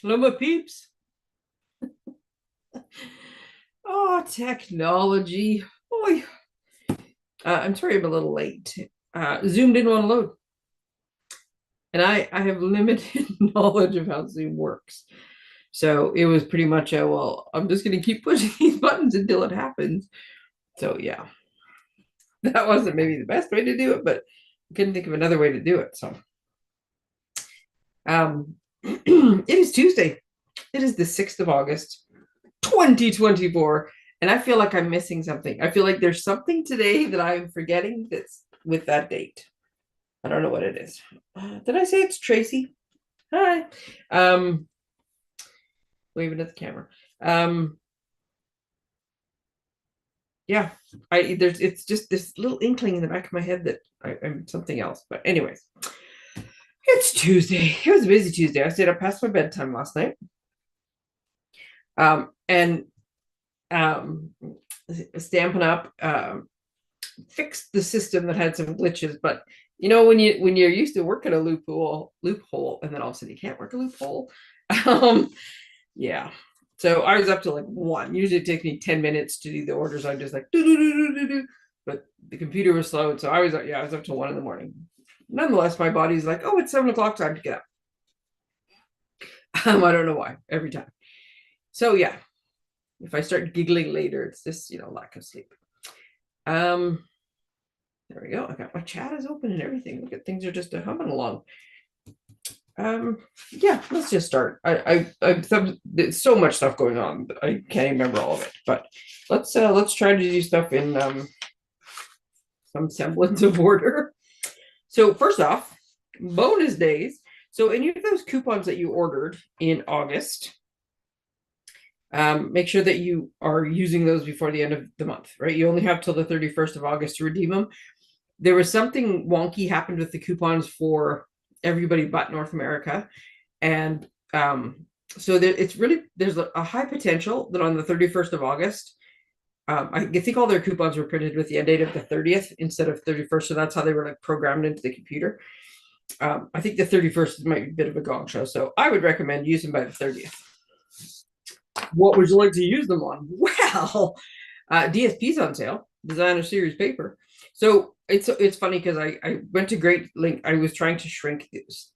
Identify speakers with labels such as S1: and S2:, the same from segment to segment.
S1: Hello, my peeps. Oh, technology. Boy, I'm sorry I'm a little late. Zoom didn't want to load. And I have limited knowledge of how Zoom works. So it was pretty much well, I'm just going to keep pushing these buttons until it happens. So yeah, that wasn't maybe the best way to do it, but I couldn't think of another way to do it. So it is Tuesday. It is the 6th of August, 2024. And I feel like I'm missing something. I feel like there's something today that I'm forgetting that's with that date. I don't know what it is. Did I say it's Tracey? Hi. Um, Waving at the camera. Um, yeah, it's just this little inkling in the back of my head that I'm something else. But anyways, it's Tuesday. It was a busy Tuesday. I stayed up past my bedtime last night. And Stampin' Up fixed the system that had some glitches, but you know when you're used to working a loophole, and then all of a sudden you can't work a loophole. um yeah, so I was up to like 1. Usually it takes me 10 minutes to do the orders. I'm just like do, do, do, do, do, do. But the computer was slow, so I was up to 1 in the morning. Nonetheless, my body's like, oh, it's 7 o'clock, time to get up. I don't know why, every time. So yeah, if I start giggling later, it's just lack of sleep. um There we go. I got my chat is open and everything. Look at, things are just humming along. Yeah, let's just start. There's so much stuff going on that I can't remember all of it. But let's try to do stuff in some semblance of order. So first off, bonus days. So any of those coupons that you ordered in August, make sure that you are using those before the end of the month, right? You only have till the 31st of August to redeem them. There was something wonky happened with the coupons for everybody but North America. And so it's really, there's a high potential that on the 31st of August, I think all their coupons were printed with the end date of the 30th instead of 31st. So that's how they were like programmed into the computer. I think the 31st might be a bit of a gong show. So I would recommend using by the 30th. What would you like to use them on? Well, DSP's on sale, designer series paper. So it's funny because I went to great link. I was trying to shrink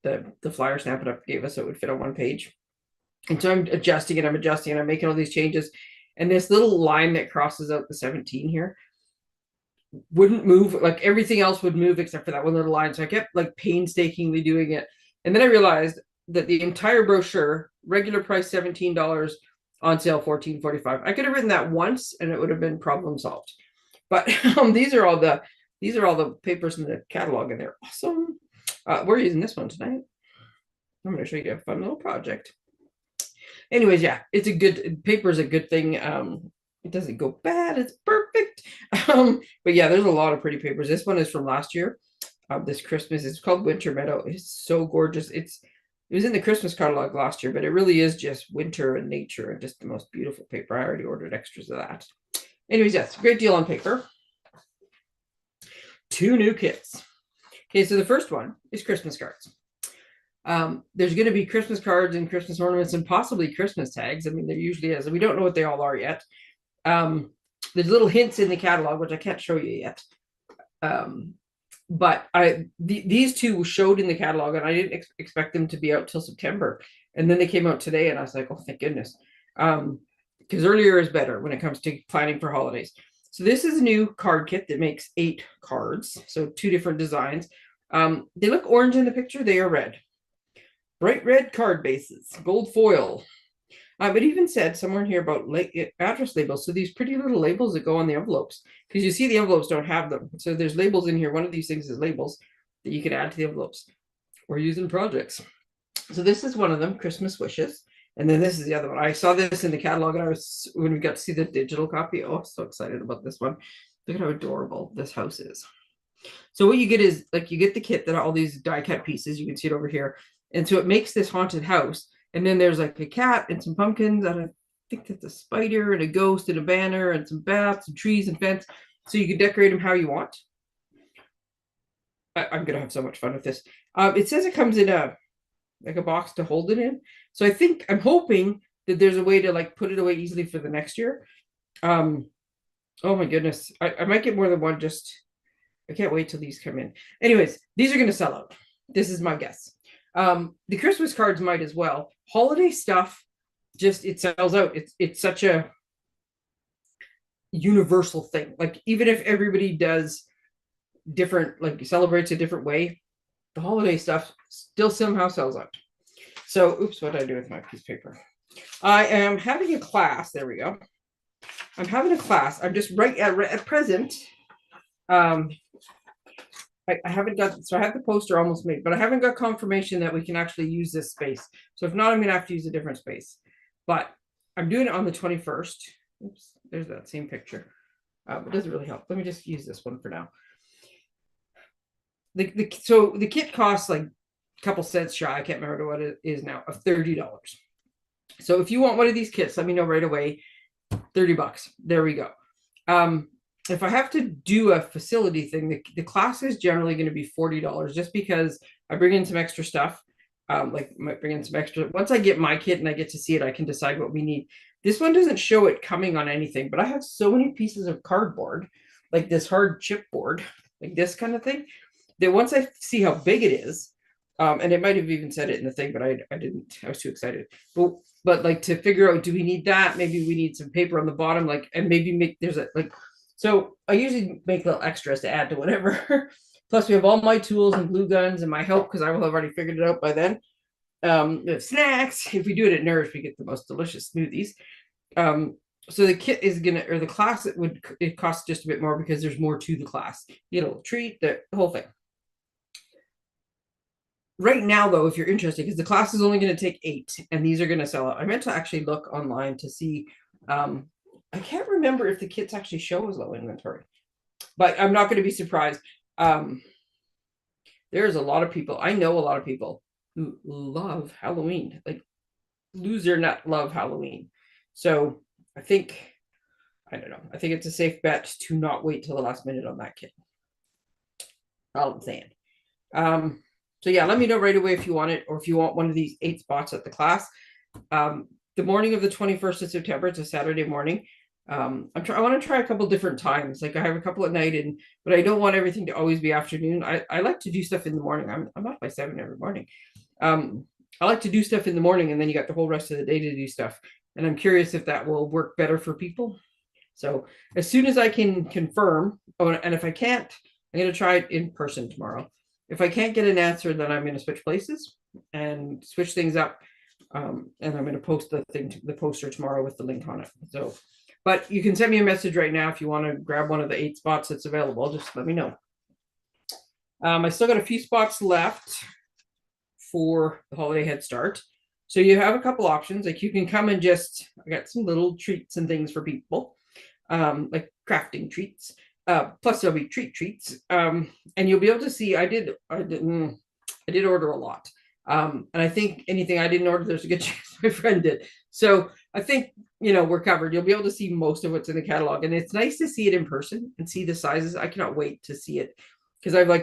S1: the flyer Stampin' Up gave us so it would fit on 1 page. And so I'm adjusting it, I'm making all these changes. And this little line that crosses out the 17 here wouldn't move. Like everything else would move except for that one little line. So I kept like painstakingly doing it. And then I realized that the entire brochure, regular price $17, on sale $14.45. I could have written that once and it would have been problem solved. But these are all the papers in the catalog, and they're awesome. We're using this one tonight. I'm going to show you a fun little project. Anyways, yeah, it's a good paper is a good thing. It doesn't go bad. It's perfect. But yeah, there's a lot of pretty papers. This one is from last year. This Christmas. It's called Winter Meadow. It's so gorgeous. It was in the Christmas catalog last year, but it really is just winter and nature and just the most beautiful paper. I already ordered extras of that. Anyways, yes, great deal on paper. 2 new kits. Okay, so the first one is Christmas cards. There's going to be Christmas cards and Christmas ornaments and possibly Christmas tags. I mean, there usually is. We don't know what they all are yet. There's little hints in the catalog, which I can't show you yet. But these 2 showed in the catalog, and I didn't expect them to be out till September. And then they came out today, and I was like, oh, thank goodness. Because earlier is better when it comes to planning for holidays. So this is a new card kit that makes 8 cards. So 2 different designs. They look orange in the picture. They are red. Bright red card bases, gold foil. It even said somewhere in here about address labels. So these pretty little labels that go on the envelopes, because you see the envelopes don't have them. So there's labels in here. One of these things is labels that you can add to the envelopes or use in projects. So this is one of them, Christmas wishes. And then this is the other one. I saw this in the catalog, and when we got to see the digital copy, oh, so excited about this one. Look at how adorable this house is. So what you get is like you get the kit that are all these die cut pieces. You can see it over here. And so it makes this haunted house. And then there's like a cat and some pumpkins. And I think that's a spider and a ghost and a banner and some bats and trees and fence. So you can decorate them how you want. I'm going to have so much fun with this. It says it comes in a like a box to hold it in. So I'm hoping that there's a way to like put it away easily for the next year. Oh my goodness. I might get more than one. I can't wait till these come in. Anyways, these are going to sell out. This is my guess. The Christmas cards might as well. Holiday stuff, it sells out. It's such a universal thing. Like even if everybody does different, like celebrates a different way, the holiday stuff still somehow sells out. So, oops, what did I do with my piece of paper? I am having a class. There we go. I'm having a class. I'm just right at present. I haven't got, so I have the poster almost made, but I haven't got confirmation that we can actually use this space. So if not, I'm going to have to use a different space. But I'm doing it on the 21st. Oops, there's that same picture. It doesn't really help. Let me just use this one for now. So the kit costs like a couple cents shy. I can't remember what it is now, of $30. So if you want one of these kits, let me know right away. $30. There we go. If I have to do a facility thing, the class is generally going to be $40 just because I bring in some extra stuff. Like might bring in some extra. Once I get my kit and I get to see it, I can decide what we need. This one doesn't show it coming on anything, but I have so many pieces of cardboard, like this hard chipboard, like this kind of thing, that once I see how big it is, and it might have even said it in the thing, but I didn't. I was too excited. But like to figure out, do we need that? Maybe we need some paper on the bottom, like, and maybe there's a like. So I usually make little extras to add to whatever. Plus, we have all my tools and glue guns and my help because I will have already figured it out by then. We have snacks. If we do it at Nourish, we get the most delicious smoothies. So the kit is gonna, or the class, it costs just a bit more because there's more to the class. You know, treat the whole thing. Right now, though, if you're interested, because the class is only going to take 8, and these are going to sell out. I meant to actually look online to see. I can't remember if the kits actually show as low inventory, but I'm not going to be surprised. There's a lot of people. I know a lot of people who love Halloween, like lose their nut love Halloween. So I don't know. I think it's a safe bet to not wait till the last minute on that kit. All I'm saying. So yeah, let me know right away if you want it, or if you want one of these 8 spots at the class. The morning of the 21st of September, it's a Saturday morning. I want to try a couple different times. Like I have a couple at night, but I don't want everything to always be afternoon. I like to do stuff in the morning. I'm up by 7 every morning. I like to do stuff in the morning, and then you got the whole rest of the day to do stuff. And I'm curious if that will work better for people. So as soon as I can confirm, and if I can't, I'm going to try it in person tomorrow. If I can't get an answer, then I'm going to switch places and switch things up. And I'm going to post the poster tomorrow with the link on it. So, but you can send me a message right now if you want to grab one of the 8 spots that's available. Just let me know. I still got a few spots left for the holiday head start. So you have a couple options. Like you can come and I got some little treats and things for people, like crafting treats. Plus there'll be treats. And you'll be able to see, I did order a lot. And I think anything I didn't order, there's a good chance my friend did. So I think, we're covered. You'll be able to see most of what's in the catalog, and it's nice to see it in person and see the sizes. I cannot wait to see it because I've I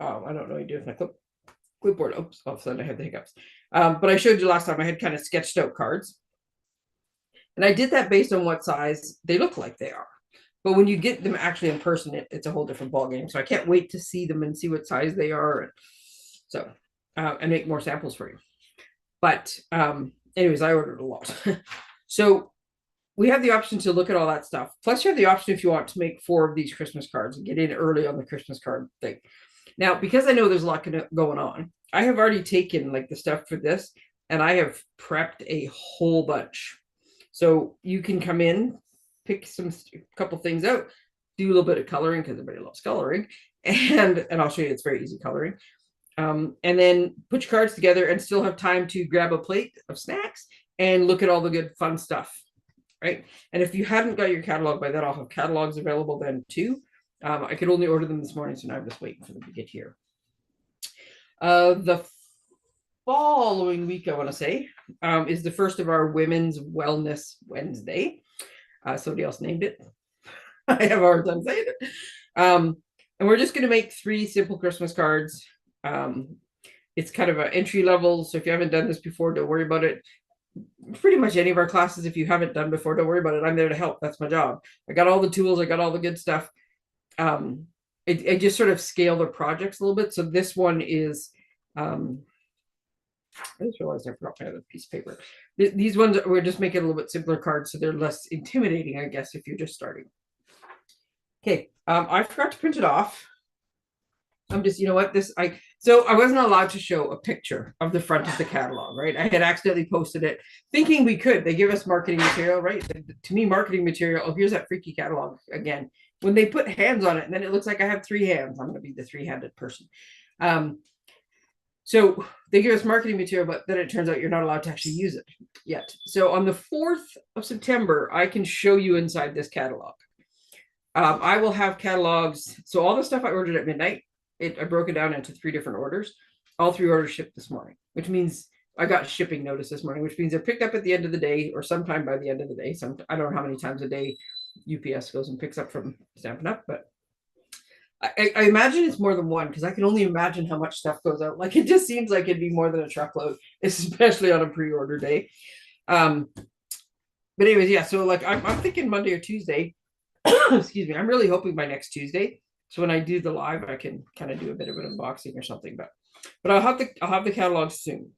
S1: don't know what I do with my clipboard. Oops, all of a sudden I had the hiccups. But I showed you last time I had kind of sketched out cards, and I did that based on what size they look like they are. But when you get them actually in person, it's a whole different ballgame. So I can't wait to see them and see what size they are. So, and make more samples for you. But anyways, I ordered a lot. So we have the option to look at all that stuff. Plus you have the option if you want to make 4 of these Christmas cards and get in early on the Christmas card thing. Now, because I know there's a lot going on, I have already taken like the stuff for this, and I have prepped a whole bunch. So you can come in, pick a couple things out, do a little bit of coloring because everybody loves coloring, and I'll show you it's very easy coloring. And then put your cards together and still have time to grab a plate of snacks and look at all the good fun stuff, right? And if you haven't got your catalog by then, I'll have catalogs available then too. I could only order them this morning, so now I'm just waiting for them to get here. The following week, I want to say, is the first of our Women's Wellness Wednesday. Somebody else named it. I have a hard time saying it. And we're just going to make 3 simple Christmas cards. It's kind of an entry level. So if you haven't done this before, don't worry about it. Pretty much any of our classes, if you haven't done before, don't worry about it. I'm there to help. That's my job. I got all the tools. I got all the good stuff. I just sort of scale the projects a little bit. So this one is, I just realized I forgot my other piece of paper. These ones, we're just making a little bit simpler cards, so they're less intimidating, I guess, if you're just starting. Okay, I forgot to print it off. I'm just, you know what, so I wasn't allowed to show a picture of the front of the catalog, right? I had accidentally posted it thinking we could. They give us marketing material, right? To me, marketing material, oh, here's that freaky catalog again. When they put hands on it, and then it looks like I have 3 hands. I'm going to be the 3-handed person. So they give us marketing material, but then it turns out you're not allowed to actually use it yet. So on the 4th of September, I can show you inside this catalog. I will have catalogs. So all the stuff I ordered at midnight, I broke it down into 3 different orders. All 3 orders shipped this morning, which means I got shipping notice this morning, which means they're picked up at the end of the day or sometime by the end of the day. I don't know how many times a day UPS goes and picks up from Stampin' Up, but I imagine it's more than one because I can only imagine how much stuff goes out. Like it just seems like it'd be more than a truckload, especially on a pre-order day. But anyways, yeah. So like I'm thinking Monday or Tuesday. Excuse me. I'm really hoping by next Tuesday. So when I do the live, I can kind of do a bit of an unboxing or something. But I'll have the catalog soon.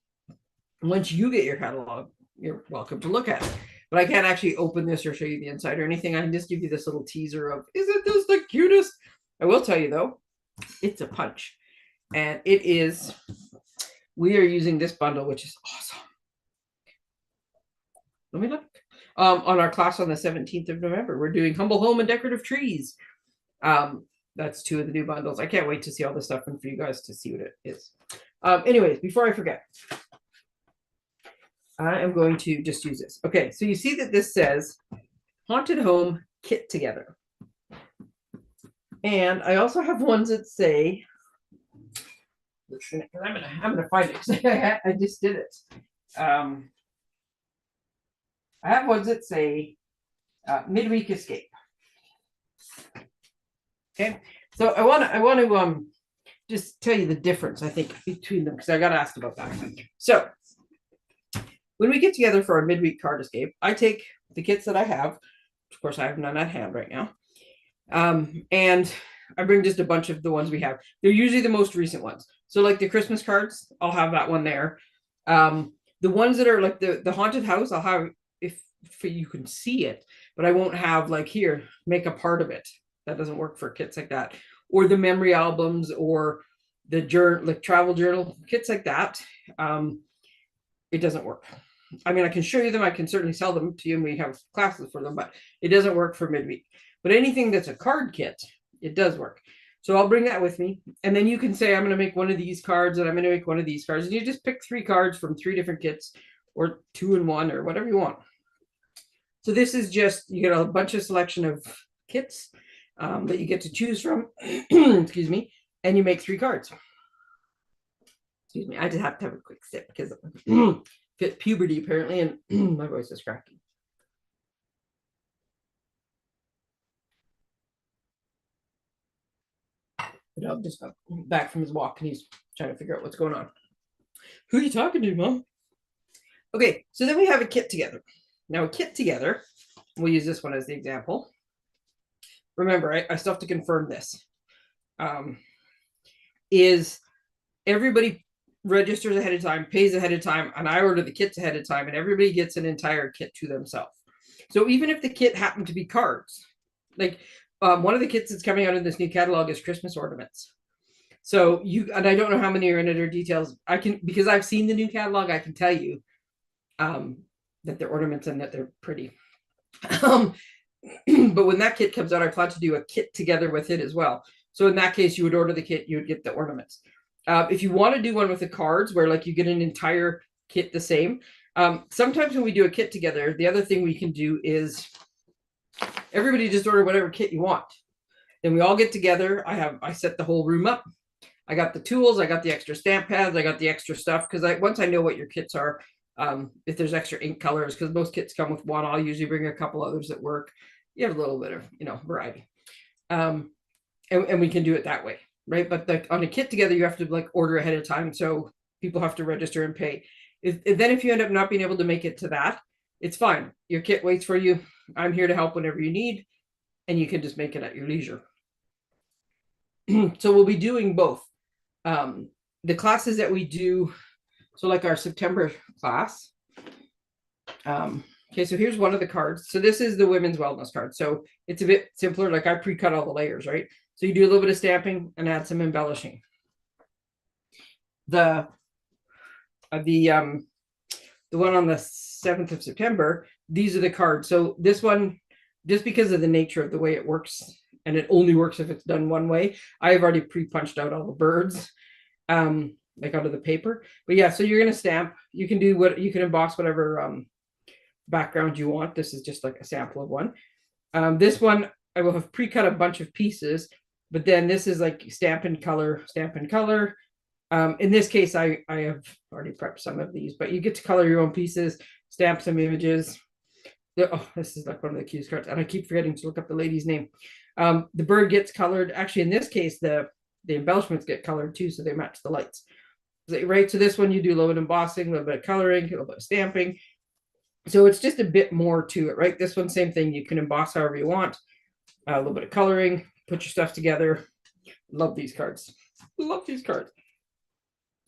S1: Once you get your catalog, you're welcome to look at it. But I can't actually open this or show you the inside or anything. I can just give you this little teaser of, isn't this the cutest? I will tell you though, it's a punch. And we are using this bundle, which is awesome. Let me look. On our class on the 17th of November, we're doing Humble Home and Decorative Trees. That's 2 of the new bundles. I can't wait to see all this stuff and for you guys to see what it is. Anyways, before I forget, I am going to just use this. Okay, so you see that this says Haunted Home Kit Together. And I also have ones that say, I'm gonna find it because I just did it. I have ones that say midweek escape. Okay, so I want to just tell you the difference I think between them because I got asked about that. So when we get together for our midweek card escape, I take the kits that I have. Of course, I have none at hand right now. And I bring just a bunch of the ones we have. They're usually the most recent ones. So like the Christmas cards, I'll have that one there. The ones that are like the haunted house, I'll have if you can see it, but I won't have like here, make a part of it. That doesn't work for kits like that. Or the memory albums or the journal, like travel journal, kits like that. It doesn't work. I mean, I can show you them. I can certainly sell them to you and we have classes for them, but it doesn't work for midweek. But anything that's a card kit, it does work. So I'll bring that with me. And then you can say, I'm going to make one of these cards and I'm going to make one of these cards. And you just pick 3 cards from 3 different kits or 2 in 1 or whatever you want. So this is just, you get a bunch of selection of kits that you get to choose from. Excuse me. And you make 3 cards. Excuse me. I just have to have a quick sip because fit puberty apparently and my voice is cracking. The dog just got back from his walk and he's trying to figure out what's going on. Who are you talking to, Mom? Okay, so then we have a kit together. Now a kit together, we'll use this one as the example. Remember, I still have to confirm this. Is everybody registers ahead of time, pays ahead of time, and I order the kits ahead of time, and everybody gets an entire kit to themselves. So even if the kit happened to be cards, like one of the kits that's coming out in this new catalog is Christmas ornaments. So and I don't know how many are in it or details. I can, because I've seen the new catalog, I can tell you that they're ornaments and that they're pretty. But when that kit comes out, I plan to do a kit together with it as well. So in that case, you would order the kit, you would get the ornaments. If you want to do one with the cards where like you get an entire kit the same, sometimes when we do a kit together, the other thing we can do is everybody just order whatever kit you want. Then we all get together. I set the whole room up. I got the tools. I got the extra stamp pads. I got the extra stuff because once I know what your kits are, if there's extra ink colors, because most kits come with one, I'll usually bring a couple others that work. You have a little bit of variety, and we can do it that way, right? But on a kit together, you have to like order ahead of time. So people have to register and pay. Then if you end up not being able to make it to that, it's fine. Your kit waits for you. I'm here to help whenever you need, and you can just make it at your leisure. So we'll be doing both. The classes that we do, so like our September class. Okay, so here's one of the cards. So this is the women's wellness card. So it's a bit simpler. Like I pre-cut all the layers, right? So you do a little bit of stamping and add some embellishing. The one on the 7th of September, these are the cards. So this one, just because of the nature of the way it works, and it only works if it's done one way, I have already pre-punched out all the birds, like out of the paper. But yeah, so you're going to stamp. You can do what you can emboss whatever background you want. This is just like a sample of one. This one, I will have pre-cut a bunch of pieces, but then this is like Stampin' color, Stampin' color. In this case, I have already prepped some of these, but you get to color your own pieces, stamp some images. Oh, this is like one of the cutest cards, and I keep forgetting to look up the lady's name. The bird gets colored. Actually, in this case, the embellishments get colored too, so they match the lights. Right, so this one you do a little bit of embossing, a little bit of coloring, a little bit of stamping. So it's just a bit more to it, right? This one, same thing. You can emboss however you want. A little bit of coloring, put your stuff together. Love these cards. Love these cards.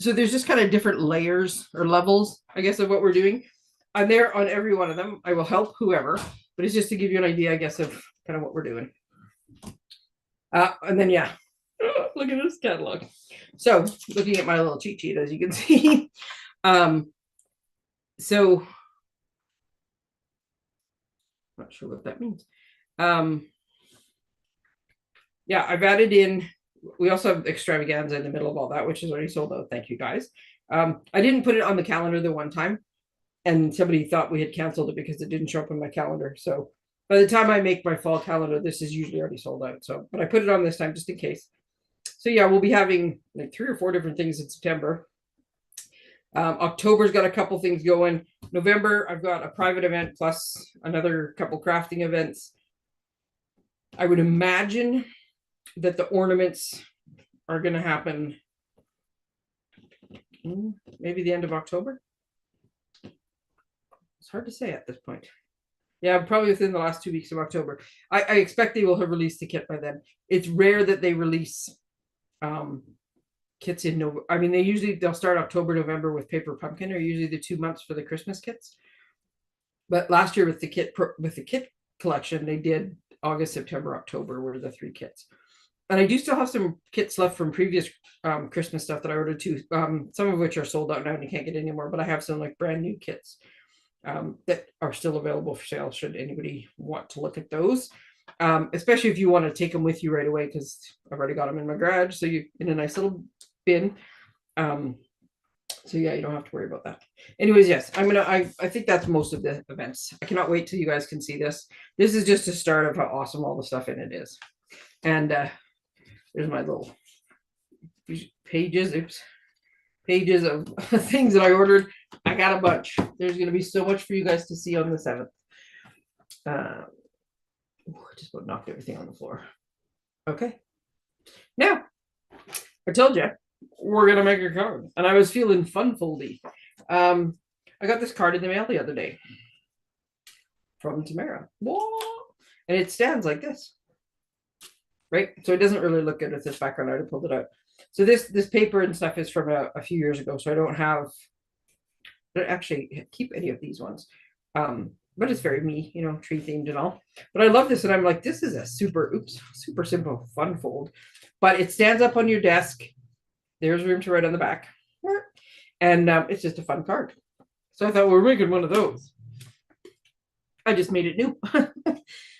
S1: So there's just kind of different layers or levels, I guess, of what we're doing. I'm there on every one of them. I will help whoever, but it's just to give you an idea, I guess, of kind of what we're doing. And then, yeah, look at this catalog. So looking at my little cheat sheet, as you can see. So not sure what that means. Yeah, I've added in, we also have extravaganza in the middle of all that, which is already sold out. Thank you guys. I didn't put it on the calendar the one time, and somebody thought we had canceled it because it didn't show up on my calendar. So by the time I make my fall calendar, this is usually already sold out. So, but I put it on this time just in case. So yeah, we'll be having like 3 or 4 different things in September. October's got a couple things going. November, I've got a private event plus another couple crafting events. I would imagine that the ornaments are going to happen maybe the end of October. It's hard to say at this point. Yeah, probably within the last 2 weeks of October. I expect they will have released the kit by then. It's rare that they release kits in November. I mean, they'll start October, November with Paper Pumpkin, are usually the 2 months for the Christmas kits. But last year with the kit collection, they did August, September, October were the 3 kits. And I do still have some kits left from previous Christmas stuff that I ordered too. Some of which are sold out now and you can't get anymore, but I have some like brand new kits that are still available for sale should anybody want to look at those. Especially if you want to take them with you right away, because I've already got them in my garage. So you in a nice little bin. So yeah, you don't have to worry about that. Anyways, yes, I think that's most of the events. I cannot wait till you guys can see this. This is just a start of how awesome all the stuff in it is. And there's my little pages of things that I ordered. I got a bunch. There's going to be so much for you guys to see on the 7th. I just about knocked everything on the floor. Okay. Now, I told you, we're going to make a card. And I was feeling fun-foldy. I got this card in the mail the other day from Tamara. Whoa! And it stands like this. Right? So it doesn't really look good with this background. I already pulled it out. So this paper and stuff is from a few years ago. So I don't actually keep any of these ones. But it's very me, tree themed and all. But I love this, and I'm like, this is a super simple fun fold. But it stands up on your desk. There's room to write on the back. And it's just a fun card. So I thought, well, we're making one of those. I just made it new.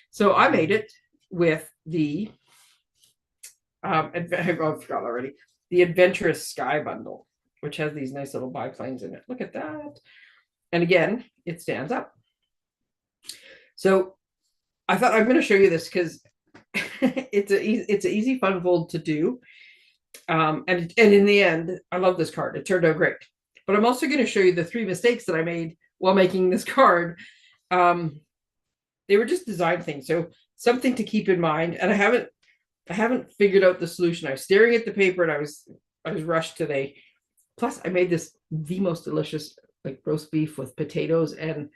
S1: So I made it with the I forgot already. The Adventurous Sky Bundle, which has these nice little biplanes in it. Look at that. And again, it stands up. So I thought I'm going to show you this because it's an easy fun fold to do. And in the end, I love this card. It turned out great. But I'm also going to show you the 3 mistakes that I made while making this card. They were just design things. So something to keep in mind. And I haven't figured out the solution. I was staring at the paper and I was rushed today. Plus I made the most delicious like roast beef with potatoes and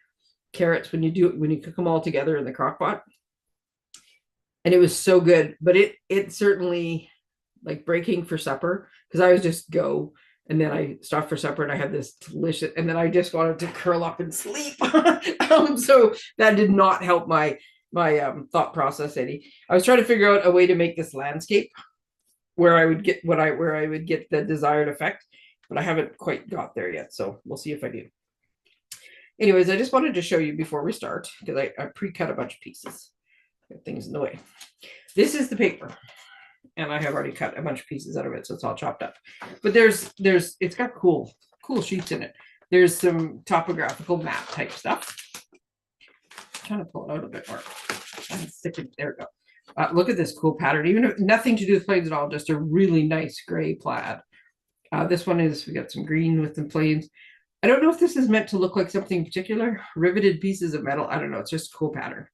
S1: carrots when you cook them all together in the crock pot. And it was so good, but it certainly like breaking for supper, because I was just go, and then I stopped for supper and I had this delicious, and then I just wanted to curl up and sleep. So that did not help my thought process any. I was trying to figure out a way to make this landscape where I would get where I would get the desired effect, but I haven't quite got there yet. So we'll see if I do. Anyways, I just wanted to show you before we start, because I pre-cut a bunch of pieces. Get things in the way. This is the paper, and I have already cut a bunch of pieces out of it, so it's all chopped up. But it's got cool sheets in it. There's some topographical map type stuff. I'm trying to pull it out a bit more. And stick it there. We go. Look at this cool pattern. Even if nothing to do with plains at all, just a really nice gray plaid. This one is, we got some green with the plains. I don't know if this is meant to look like something particular. Riveted pieces of metal. I don't know. It's just a cool pattern.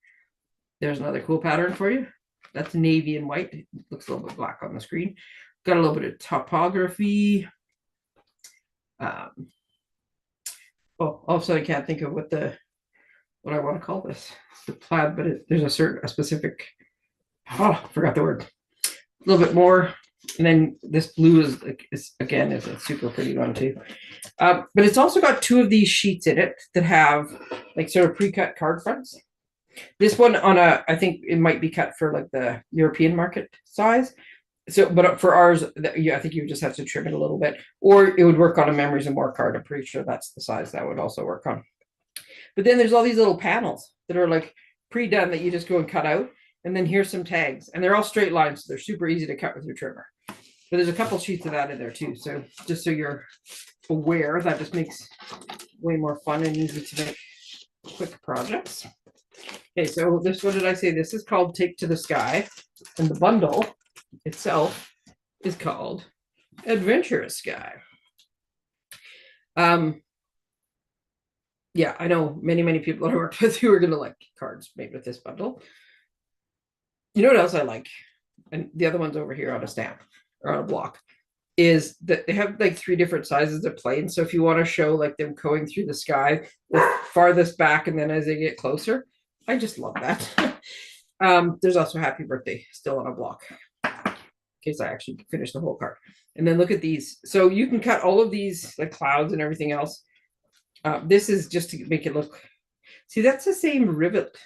S1: There's another cool pattern for you. That's navy and white. It looks a little bit black on the screen. Got a little bit of topography. Oh, also I can't think of what I want to call this. The plaid, but there's a specific. Oh, forgot the word. A little bit more. And then this blue is a super pretty one too. But it's also got two of these sheets in it that have like sort of pre-cut card fronts. This one I think it might be cut for like the European market size. So, but for ours, I think you just have to trim it a little bit, or it would work on a Memories and More card. I'm pretty sure that's the size that would also work on. But then there's all these little panels that are like pre-done that you just go and cut out. And then here's some tags, and they're all straight lines, so they're super easy to cut with your trimmer. But there's a couple sheets of that in there too. So just so you're aware, that just makes way more fun and easy to make quick projects. Okay, so what did I say? This is called Take to the Sky, and the bundle itself is called Adventurous Sky. Yeah, I know many people that I worked with who are going to like cards made with this bundle. You know what else I like? And the other one's over here on a stamp or on a block, is that they have like 3 different sizes of planes. So if you want to show like them going through the sky, the farthest back, and then as they get closer, I just love that. There's also Happy Birthday still on a block, in case I actually finish the whole card. And then look at these. So you can cut all of these like clouds and everything else. This is just to make it look. See, that's the same rivet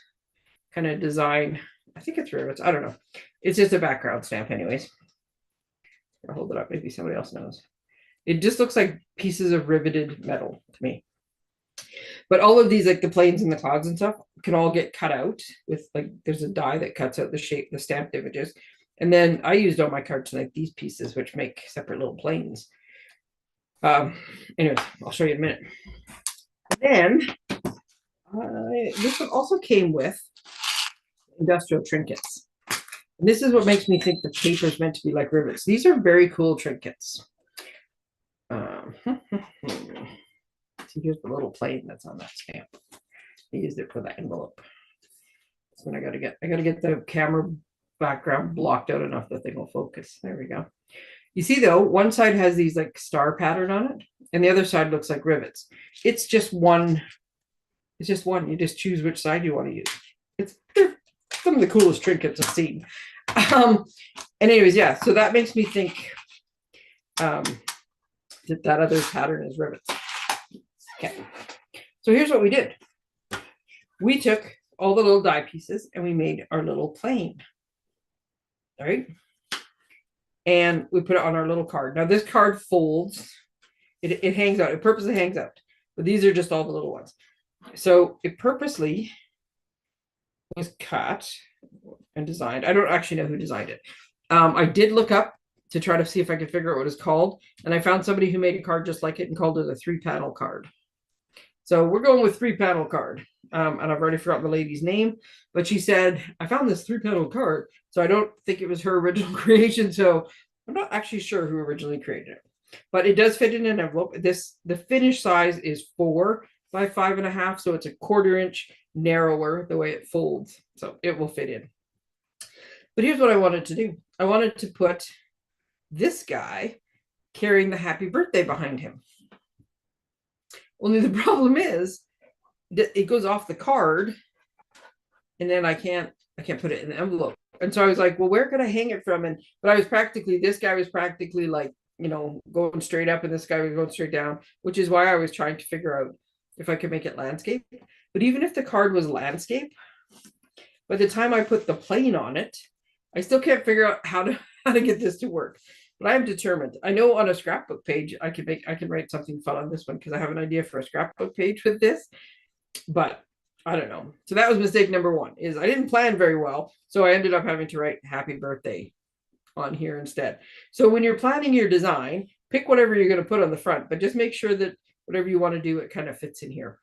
S1: kind of design. I think it's rivets. I don't know. It's just a background stamp anyways. I'll hold it up. Maybe somebody else knows. It just looks like pieces of riveted metal to me. But all of these, like the planes and the clouds and stuff, can all get cut out with like, there's a die that cuts out the shape, the stamped images. And then I used on my card tonight these pieces, which make separate little planes. Anyways, I'll show you in a minute. And then this one also came with industrial trinkets. And this is what makes me think the paper is meant to be like rivets. These are very cool trinkets. See, here's the little plane that's on that stamp. I used it for the envelope. So I gotta get the camera background blocked out enough that thing will focus. There we go. You see though, one side has these like star pattern on it, and the other side looks like rivets. It's just one. It's just one. You just choose which side you want to use. It's some of the coolest trinkets I've seen. And anyways, yeah. So that makes me think that other pattern is rivets. Okay. So here's what we did. We took all the little die pieces and we made our little plane. All right. And we put it on our little card. Now this card folds. It hangs out. It purposely hangs out. But these are just all the little ones. So it purposely was cut and designed. I don't actually know who designed it. I did look up to try to see if I could figure out what it's called. And I found somebody who made a card just like it and called it a 3-panel card. So we're going with 3-panel card. And I've already forgotten the lady's name, but she said, I found this 3-panel card. So I don't think it was her original creation. So I'm not actually sure who originally created it, but it does fit in an envelope. The finished size is 4 by 5.5. So it's a 1/4 inch narrower the way it folds. So it will fit in. But here's what I wanted to do. I wanted to put this guy carrying the happy birthday behind him. Only the problem is that it goes off the card, and then I can't put it in the envelope. And so I was like, well, where could I hang it from? But I was practically, this guy was practically like, going straight up, and this guy was going straight down, which is why I was trying to figure out if I could make it landscape. But even if the card was landscape, by the time I put the plane on it, I still can't figure out how to get this to work. But I'm determined. I know on a scrapbook page, I can write something fun on this one because I have an idea for a scrapbook page with this, but I don't know. So that was mistake number one, is I didn't plan very well. So I ended up having to write happy birthday on here instead. So when you're planning your design, pick whatever you're going to put on the front, but just make sure that whatever you want to do, it kind of fits in here.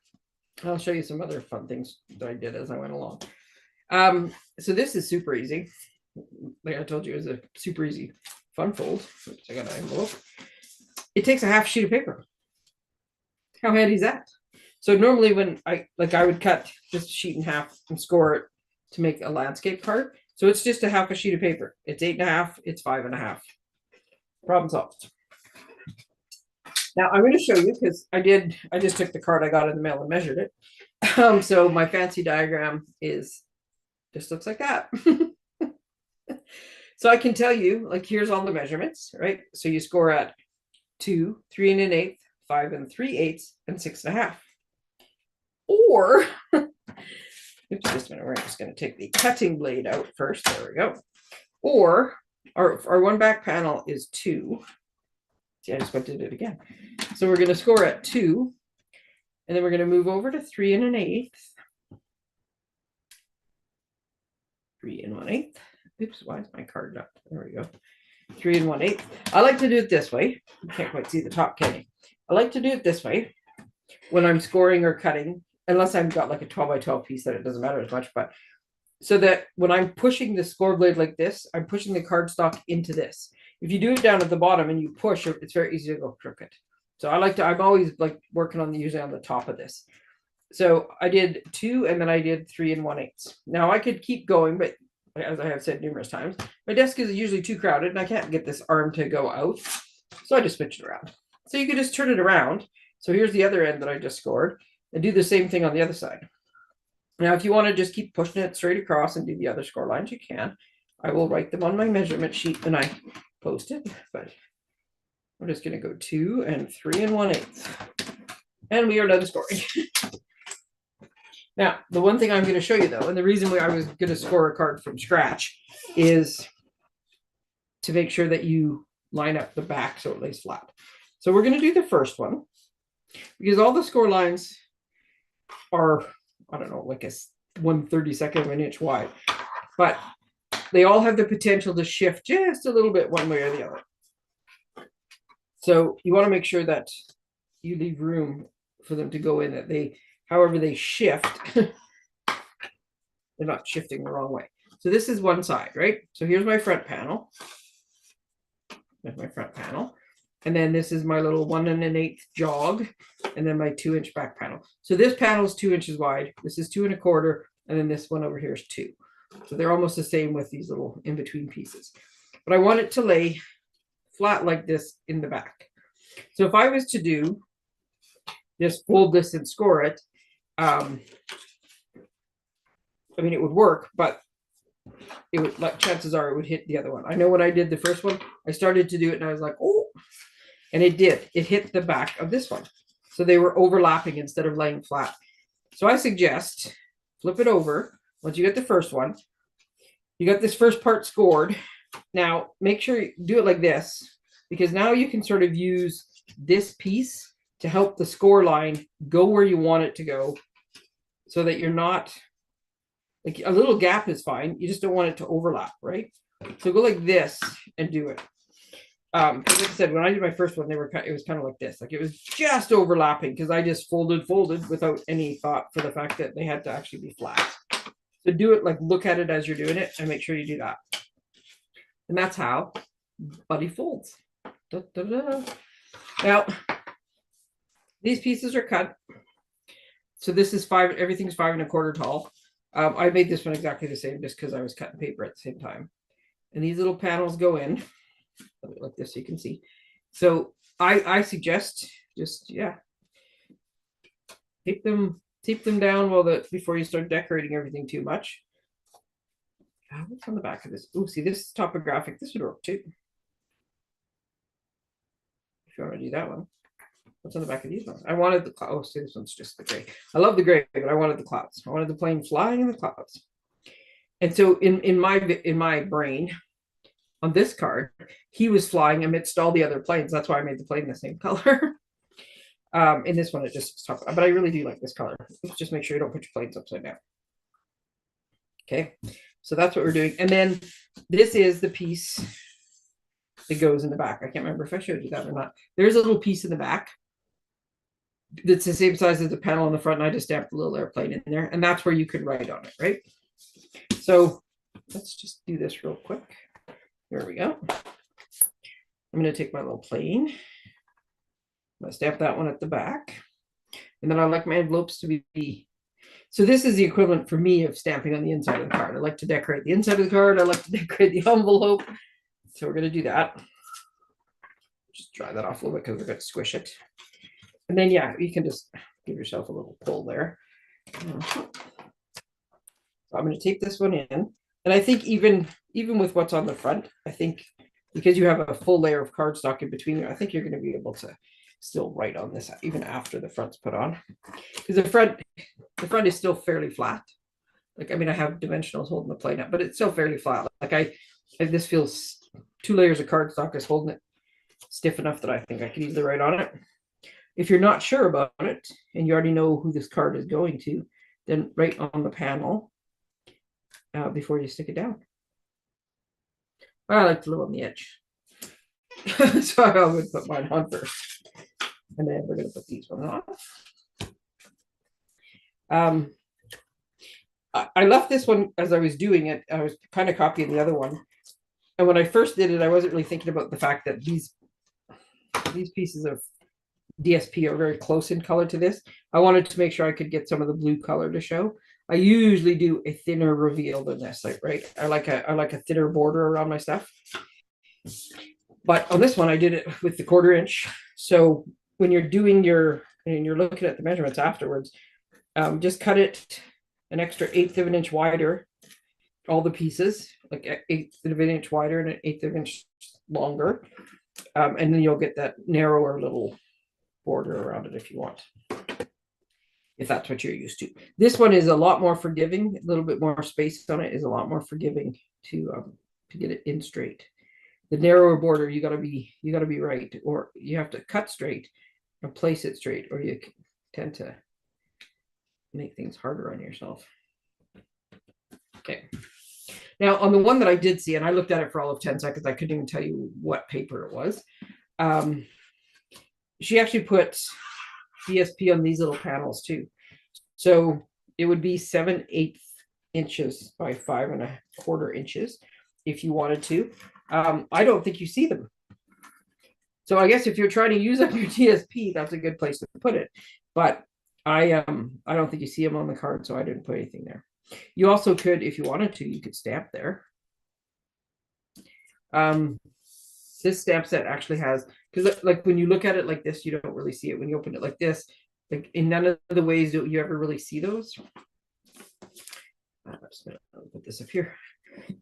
S1: I'll show you some other fun things that I did as I went along. So this is super easy. Like I told you, it was a super easy fun fold. Oops, I got an envelope. It takes a half sheet of paper. How handy is that? So normally when I would cut this sheet in half and score it to make a landscape card. So it's just a half a sheet of paper. It's 8.5, it's 5.5. Problem solved. Now I'm going to show you, because I just took the card I got in the mail and measured it. So my fancy diagram just looks like that. So I can tell you, like, here's all the measurements, right? So you score at 2, 3 1/8, 5 3/8, and 6.5. Or, just a minute, we're just going to take the cutting blade out first. There we go. Or our one back panel is 2. See, I just went to do it again. So we're going to score at 2, and then we're going to move over to 3 1/8. 3 1/8. Oops, why is my card up? There we go. 3 1/8. I like to do it this way. You can't quite see the top, can you? I like to do it this way when I'm scoring or cutting, unless I've got like a 12 by 12 piece, that it doesn't matter as much, but so that when I'm pushing the score blade like this, I'm pushing the cardstock into this. If you do it down at the bottom and you push, it's very easy to go crooked. So I'm always like working on usually on the top of this. So I did 2, and then I did 3 1/8. Now I could keep going, but as I have said numerous times, my desk is usually too crowded and I can't get this arm to go out. So I just switched it around. So you can just turn it around. So here's the other end that I just scored, and do the same thing on the other side. Now, if you want to just keep pushing it straight across and do the other score lines, you can. I will write them on my measurement sheet when I post it, but I'm just going to go 2 and 3 1/8. And we are done scoring. Now, the one thing I'm going to show you, though, and the reason why I was going to score a card from scratch, is to make sure that you line up the back so it lays flat. So we're going to do the first one, because all the score lines are, I don't know, like a 1/32 of an inch wide, but they all have the potential to shift just a little bit one way or the other. So you want to make sure that you leave room for them to go in, that however they shift, they're not shifting the wrong way. So this is one side, right? So here's my front panel. There's my front panel. And then this is my little 1 1/8 jog, and then my 2-inch back panel. So this panel is 2 inches wide. This is 2 1/4, and then this one over here is 2. So they're almost the same with these little in-between pieces. But I want it to lay flat like this in the back. So if I was to just fold this and score it, I mean, it would work, but it would, like, chances are it would hit the other one. I know when I did the first one, I started to do it and I was like, oh, and it did. It hit the back of this one. So they were overlapping instead of laying flat. So I suggest flip it over. Once you get the first one, you got this first part scored. Now make sure you do it like this, because now you can sort of use this piece to help the score line go where you want it to go, so that you're not, like, a little gap is fine. You just don't want it to overlap, right? So go like this and do it. Like I said, when I did my first one, it was kind of like this, like it was just overlapping, because I just folded without any thought for the fact that they had to actually be flat. So do it, like, look at it as you're doing it and make sure you do that. And that's how Buddy folds. Da, da, da. Now, these pieces are cut. So this is everything's 5 1/4 tall. I made this one exactly the same, just because I was cutting paper at the same time. And these little panels go in like this, so you can see. So I suggest just, yeah, tape them down before you start decorating everything too much. What's on the back of this? Oh, see, this is topographic. This would work too. If you want to do that one. What's on the back of these ones? I wanted the cloud. Oh, see, this one's just the gray. I love the gray, but I wanted the clouds. I wanted the plane flying in the clouds. And so in my brain, on this card, he was flying amidst all the other planes. That's why I made the plane the same color. In this one, it just top, but I really do like this color. Just make sure you don't put your planes upside down. Okay, so that's what we're doing. And then this is the piece that goes in the back. I can't remember if I showed you that or not. There's a little piece in the back that's the same size as the panel on the front, and I just stamped a little airplane in there, and that's where you could write on it, right? So let's just do this real quick. There we go. I'm going to take my little plane. I'm going to stamp that one at the back. And then I like my envelopes to be, so this is the equivalent for me of stamping on the inside of the card. I like to decorate the inside of the card. I like to decorate the envelope. So we're going to do that. Just dry that off a little bit because we're going to squish it. And then, yeah, you can just give yourself a little pull there. So I'm going to take this one in. And I think even with what's on the front, I think because you have a full layer of cardstock in between you, I think you're going to be able to still write on this even after the front's put on. Because the front is still fairly flat. Like, I mean, I have dimensionals holding the plane up, but it's still fairly flat. Like this feels 2 layers of cardstock is holding it stiff enough that I think I could easily write on it. If you're not sure about it and you already know who this card is going to, then write on the panel before you stick it down. I like to live on the edge. So I would put mine on first. And then we're going to put these ones on. I left this one as I was doing it. I was kind of copying the other one. And when I first did it, I wasn't really thinking about the fact that these pieces of DSP are very close in color to this. I wanted to make sure I could get some of the blue color to show. I usually do a thinner reveal than this, like, right? I like a thinner border around my stuff. But on this one, I did it with the 1/4 inch. So when you're doing and you're looking at the measurements afterwards, just cut it an extra 1/8 of an inch wider, all the pieces, like 1/8 of an inch wider and an 1/8 of an inch longer. And then you'll get that narrower little border around it if you want, if that's what you're used to. This one is a lot more forgiving. A little bit more space on it is a lot more forgiving to get it in straight. The narrower border, you gotta be right, or you have to cut straight and place it straight, or you tend to make things harder on yourself. Okay. Now on the one that I did see, and I looked at it for all of 10 seconds, I couldn't even tell you what paper it was. She actually put DSP on these little panels too. So it would be 7/8 inches by 5 1/4 inches if you wanted to. I don't think you see them. So I guess if you're trying to use up your DSP, that's a good place to put it. But I don't think you see them on the card, so I didn't put anything there. You also could, if you wanted to, you could stamp there. This stamp set actually has, because like when you look at it like this, you don't really see it. When you open it like this, like in none of the ways do you ever really see those. I'm just gonna put this up here.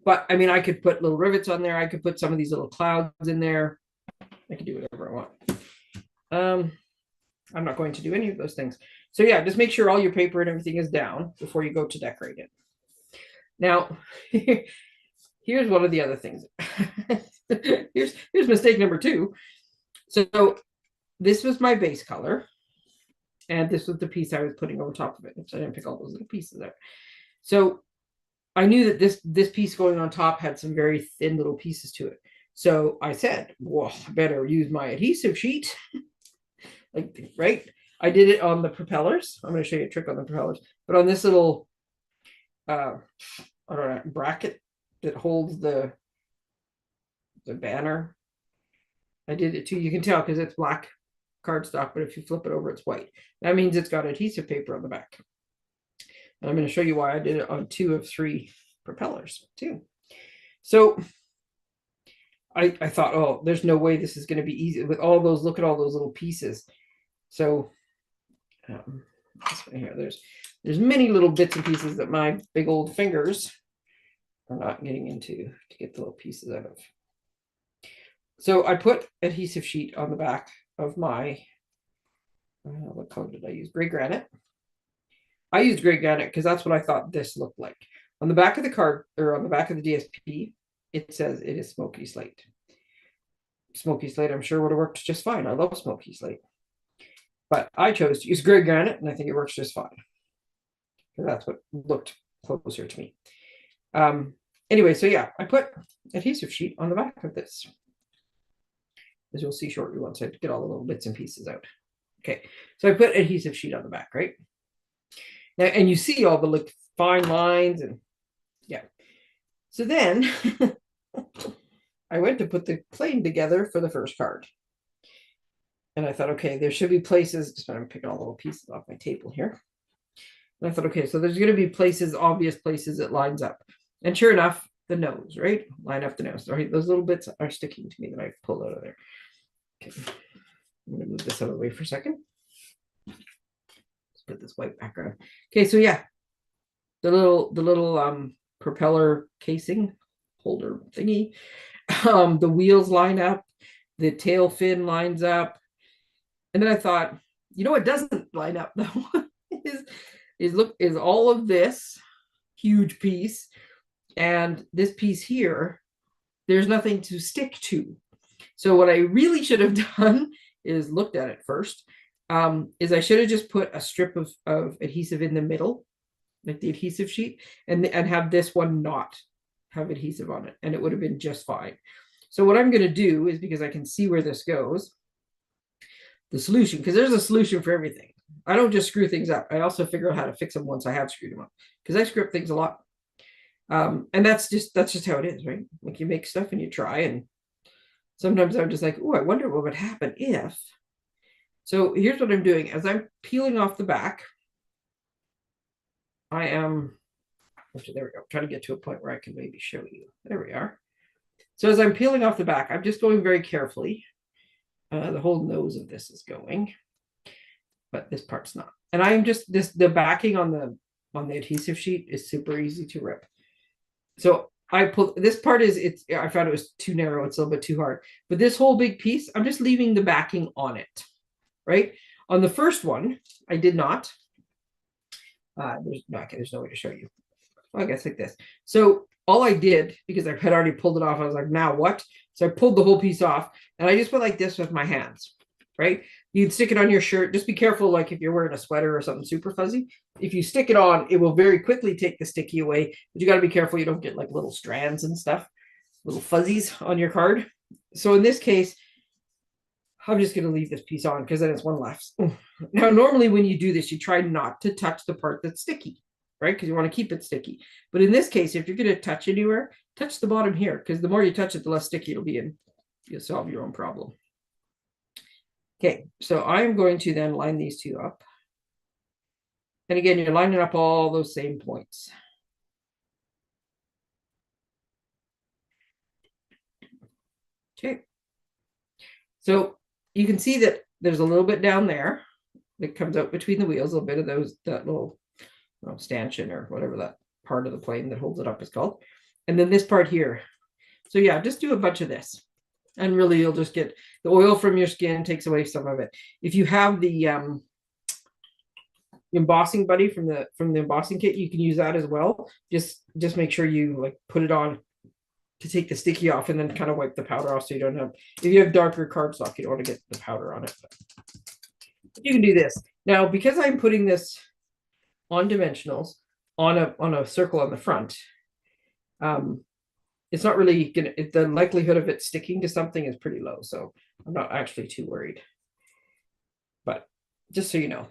S1: But I mean, I could put little rivets on there. I could put some of these little clouds in there. I can do whatever I want. I'm not going to do any of those things. So yeah, just make sure all your paper and everything is down before you go to decorate it. Now, here's one of the other things. here's mistake number 2. So this was my base color, and this was the piece I was putting over top of it. So I didn't pick all those little pieces there. So I knew that this piece going on top had some very thin little pieces to it. So I said, well, I better use my adhesive sheet. Like, right? I did it on the propellers. I'm going to show you a trick on the propellers. But on this little, I don't know, bracket that holds the banner, I did it too. You can tell because it's black cardstock, but if you flip it over, it's white. That means it's got adhesive paper on the back. And I'm going to show you why I did it on 2 of 3 propellers too. So I thought, oh, there's no way this is going to be easy with all those, look at all those little pieces. So this one here, there's many little bits and pieces that my big old fingers are not getting into to get the little pieces out of. So I put adhesive sheet on the back of my, what color did I use? Gray granite. I used gray granite because that's what I thought this looked like. On the back of the card, or on the back of the DSP, it says it is smoky slate. Smoky slate, I'm sure would have worked just fine. I love smoky slate. But I chose to use gray granite, and I think it works just fine. That's what looked closer to me. Anyway, so yeah, I put adhesive sheet on the back of this, as you'll see shortly once I get all the little bits and pieces out. Okay, so I put adhesive sheet on the back, right? Now, and you see all the like fine lines and yeah. So then I went to put the plane together for the first card. And I thought, okay, there should be places, just I'm picking all the little pieces off my table here. And I thought, okay, so there's going to be places, obvious places it lines up. And sure enough, the nose, right? Line up the nose. Right? Those little bits are sticking to me that I pulled out of there. Okay. I'm going to move this out of the way for a second. Let's put this white background. Okay, so yeah, the little propeller casing holder thingy. The wheels line up, the tail fin lines up. And then I thought, you know what doesn't line up though? is all of this huge piece, and this piece here, there's nothing to stick to. So what I really should have done is looked at it first. Is I should have just put a strip of adhesive in the middle, like the adhesive sheet, and have this one not have adhesive on it, and it would have been just fine. So what I'm going to do is, because I can see where this goes, the solution, because there's a solution for everything. I don't just screw things up. I also figure out how to fix them once I have screwed them up, because I screw up things a lot. And that's just how it is, right? Like you make stuff and you try, and sometimes I'm just like, oh, I wonder what would happen if. So here's what I'm doing. As I'm peeling off the back, I am, there we go, trying to get to a point where I can maybe show you. There we are. So as I'm peeling off the back, I'm just going very carefully. The whole nose of this is going, but this part's not. And I'm just, the backing on the adhesive sheet is super easy to rip. So I pull, this part is, I found it was too narrow. It's a little bit too hard, but this whole big piece, I'm just leaving the backing on it, right? On the first one, I did not. There's no way to show you. I guess like this. So all I did, because I had already pulled it off, I was like, now what? So I pulled the whole piece off, and I just went like this with my hands, right? You'd stick it on your shirt. Just be careful, like if you're wearing a sweater or something super fuzzy. If you stick it on, it will very quickly take the sticky away, but you got to be careful you don't get like little strands and stuff, little fuzzies on your card. So in this case, I'm just going to leave this piece on because then it's one left. Now, normally when you do this, you try not to touch the part that's sticky, right? Because you want to keep it sticky. But in this case, if you're going to touch anywhere, touch the bottom here, because the more you touch it, the less sticky it'll be, and you'll solve your own problem. Okay, so I'm going to then line these two up. And again, you're lining up all those same points. Okay. So you can see that there's a little bit down there that comes out between the wheels, a little bit of that little stanchion or whatever that part of the plane that holds it up is called. And then this part here. So yeah, just do a bunch of this. And really you'll just get the oil from your skin, takes away some of it. If you have the embossing buddy from the embossing kit, you can use that as well. Just make sure you like put it on to take the sticky off, and then kind of wipe the powder off so you don't have, if you have darker cardstock, you don't want to get the powder on it. But you can do this. Now, because I'm putting this on dimensionals on a circle on the front, it's not really gonna, the likelihood of it sticking to something is pretty low, so I'm not actually too worried. But just so you know,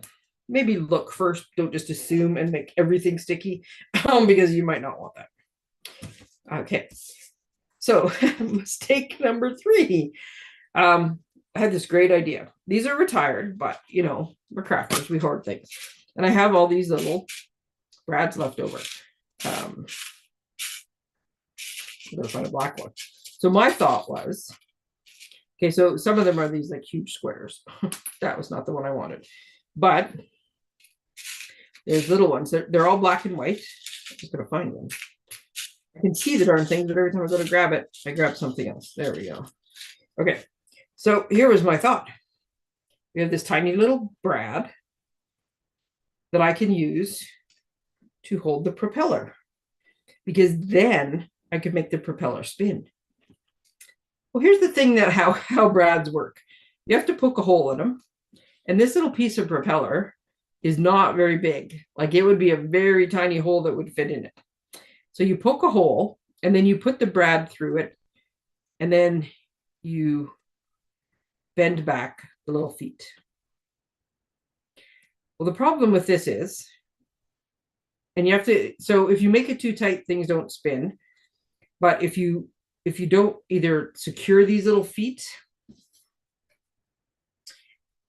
S1: maybe look first, don't just assume and make everything sticky, because you might not want that. Okay, so mistake number 3. I had this great idea. These are retired, but you know, we're crafters, we hoard things. And I have all these little brads left over. I'm gonna find a black one. So my thought was, okay, so some of them are these like huge squares. That was not the one I wanted, but there's little ones. They're all black and white. I'm just gonna find one. I can see the darn thing, but every time I go to grab it, I grab something else. There we go. Okay, so here was my thought. We have this tiny little brad that I can use to hold the propeller, because then I could make the propeller spin. Well, here's the thing that how brads work. You have to poke a hole in them, and this little piece of propeller is not very big. Like, it would be a very tiny hole that would fit in it. So you poke a hole, and then you put the brad through it, and then you bend back the little feet. Well, the problem with this is, and you have to, so if you make it too tight, things don't spin. But if you don't either secure these little feet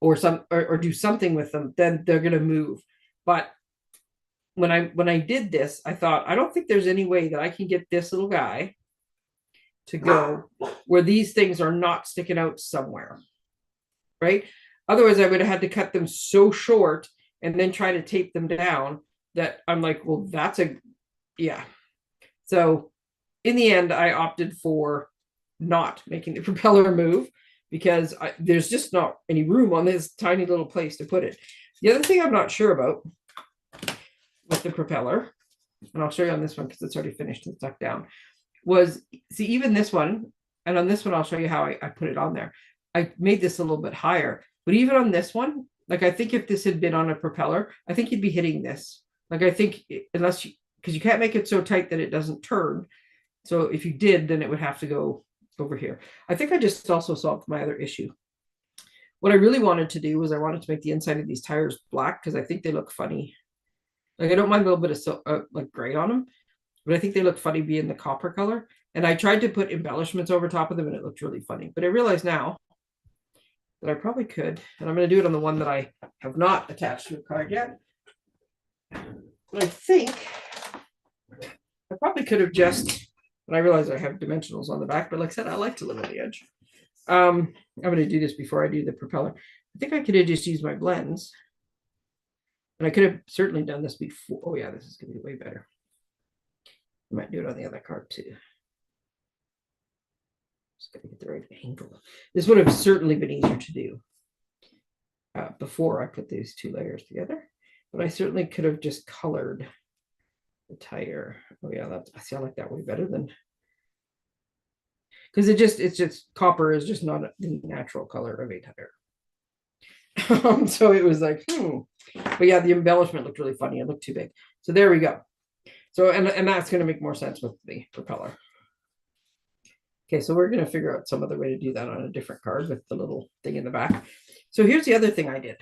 S1: or do something with them, then they're going to move. But when I did this, I thought, I don't think there's any way that I can get this little guy to go where these things are not sticking out somewhere, right? Otherwise, I would have had to cut them so short and then try to tape them down that I'm like, well, yeah. So in the end, I opted for not making the propeller move, because there's just not any room on this tiny little place to put it. The other thing I'm not sure about with the propeller, and I'll show you on this one because it's already finished and stuck down, was, see, even this one, and on this one, I'll show you how I put it on there. I made this a little bit higher, but even on this one, like, I think if this had been on a propeller, I think you'd be hitting this. Like, I think, unless you, because you can't make it so tight that it doesn't turn. So if you did, then it would have to go over here. I think I just also solved my other issue. What I really wanted to do was I wanted to make the inside of these tires black, because I think they look funny. Like, I don't mind a little bit of like gray on them, but I think they look funny being the copper color. And I tried to put embellishments over top of them, and it looked really funny. But I realize now that I probably could, and I'm going to do it on the one that I have not attached to a card yet. But I think I probably could have just, but I realize I have dimensionals on the back, but like I said, I like to live on the edge. I'm going to do this before I do the propeller. I think I could have just used my blends. And I could have certainly done this before. Oh yeah, this is going to be way better. I might do it on the other card too. Just got to get the right angle. This would have certainly been easier to do before I put these two layers together. But I certainly could have just colored the tire. Oh yeah, I like that way better than, because it's just copper is just not the natural color of a tire. So it was like, but yeah, the embellishment looked really funny. It looked too big. So there we go. So, and that's going to make more sense with the propeller. Okay, so we're going to figure out some other way to do that on a different card with the little thing in the back. So here's the other thing I did,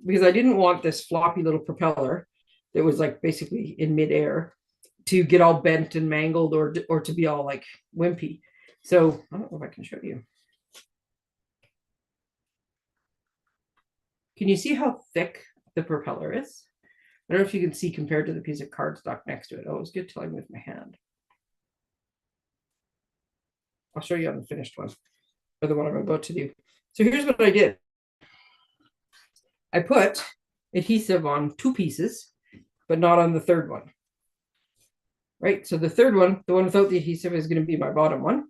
S1: because I didn't want this floppy little propeller that was like basically in midair to get all bent and mangled, or to be all like wimpy. So I don't know if I can show you. Can you see how thick the propeller is? I don't know if you can see compared to the piece of cardstock next to it. Oh, it was good till I moved my hand. I'll show you on the finished one, or the one I'm about to do. So here's what I did. I put adhesive on two pieces, but not on the third one. Right, so the third one, the one without the adhesive, is going to be my bottom one.